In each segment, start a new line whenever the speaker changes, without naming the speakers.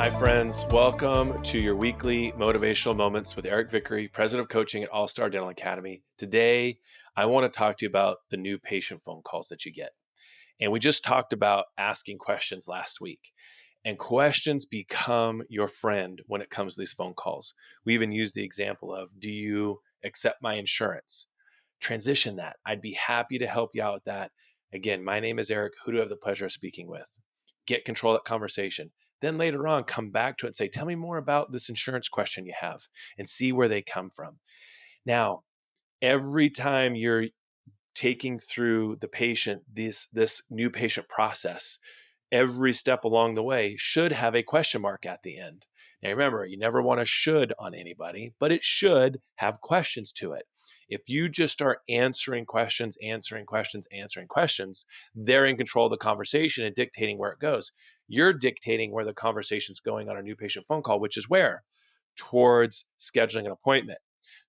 Hi, friends. Welcome to your weekly Motivational Moments with Eric Vickery, President of Coaching at All-Star Dental Academy. Today, I want to talk to you about the new patient phone calls that you get. And we just talked about asking questions last week. And questions become your friend when it comes to these phone calls. We even used the example of, do you accept my insurance? Transition that. I'd be happy to help you out with that. Again, my name is Eric. Who do I have the pleasure of speaking with? Get control of that conversation. Then later on, come back to it and say, tell me more about this insurance question you have and see where they come from. Now, every time you're taking through the patient, this new patient process, every step along the way should have a question mark at the end. Now, remember, you never want to should on anybody, but it should have questions to it. If you just start answering questions, they're in control of the conversation and dictating where it goes. You're dictating where the conversation's going on a new patient phone call, which is where? Towards scheduling an appointment.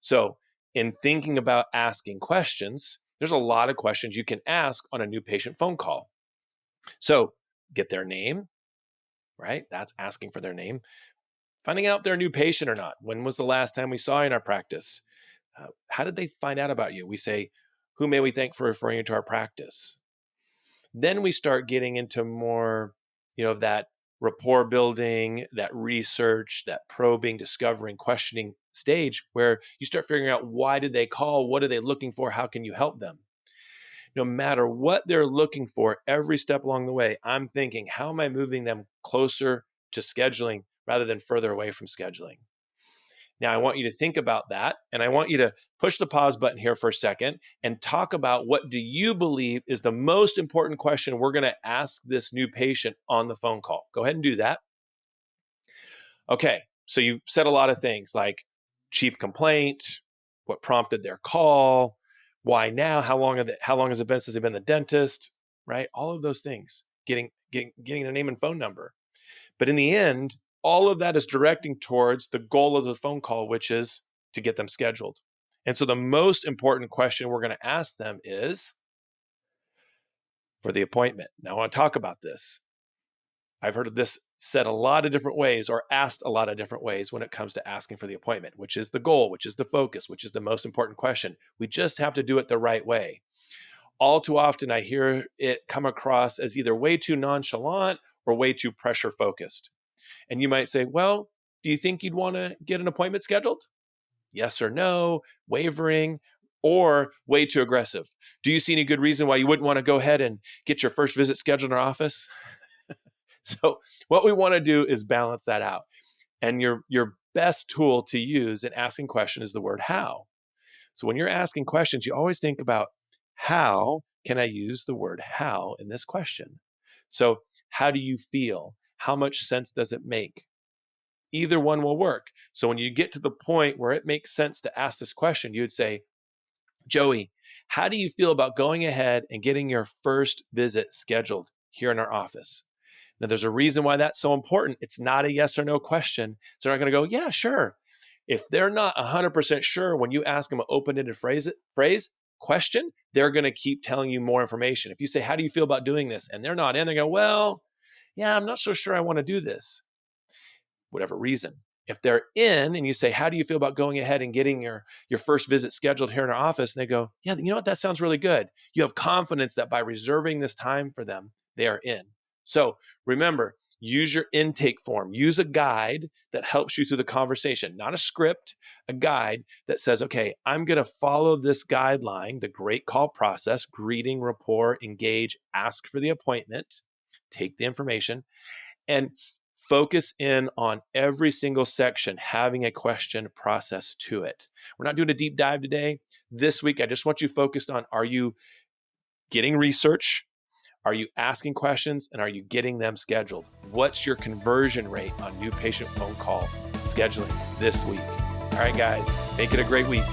So in thinking about asking questions, there's a lot of questions you can ask on a new patient phone call. So get their name, right? That's asking for their name. Finding out if they're a new patient or not. When was the last time we saw you in our practice? How did they find out about you? We say, who may we thank for referring you to our practice? Then we start getting into more, that rapport building, that research, that probing, discovering, questioning stage where you start figuring out, why did they call? What are they looking for? How can you help them? No matter what they're looking for, every step along the way, I'm thinking, how am I moving them closer to scheduling rather than further away from scheduling? Now, I want you to think about that, and I want you to push the pause button here for a second and talk about, what do you believe is the most important question we're going to ask this new patient on the phone call? Go ahead and do that. Okay, so you've said a lot of things like chief complaint, what prompted their call, why now, how long has it been since they've been the dentist, right? All of those things, getting their name and phone number. But in the end, all of that is directing towards the goal of the phone call, which is to get them scheduled. And so the most important question we're going to ask them is for the appointment. Now, I want to talk about this. I've heard of this said a lot of different ways, or asked a lot of different ways when it comes to asking for the appointment, which is the goal, which is the focus, which is the most important question. We just have to do it the right way. All too often, I hear it come across as either way too nonchalant or way too pressure focused. And you might say, well, do you think you'd want to get an appointment scheduled? Yes or no, wavering, or way too aggressive. Do you see any good reason why you wouldn't want to go ahead and get your first visit scheduled in our office? So what we want to do is balance that out. And your best tool to use in asking questions is the word how. So when you're asking questions, you always think about, how can I use the word how in this question? So how do you feel? How much sense does it make? Either one will work. So when you get to the point where it makes sense to ask this question, you would say, Joey, how do you feel about going ahead and getting your first visit scheduled here in our office? Now, there's a reason why that's so important. It's not a yes or no question. So they're not going to go, yeah, sure. If they're not 100% sure, when you ask them an open-ended question, they're going to keep telling you more information. If you say, how do you feel about doing this? And they're not in, they go, well, yeah, I'm not so sure I want to do this. Whatever reason. If they're in and you say, how do you feel about going ahead and getting your first visit scheduled here in our office? And they go, yeah, you know what? That sounds really good. You have confidence that by reserving this time for them, they are in. So remember, use your intake form. Use a guide that helps you through the conversation, not a script, a guide that says, okay, I'm going to follow this guideline, the great call process, greeting, rapport, engage, ask for the appointment, take the information, and focus in on every single section, having a question process to it. We're not doing a deep dive today. This week, I just want you focused on, are you getting research? Are you asking questions? And are you getting them scheduled? What's your conversion rate on new patient phone call scheduling this week? All right, guys, make it a great week.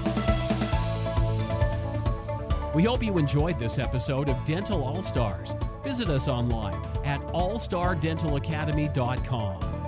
We hope you enjoyed this episode of Dental All-Stars. Visit us online at allstardentalacademy.com.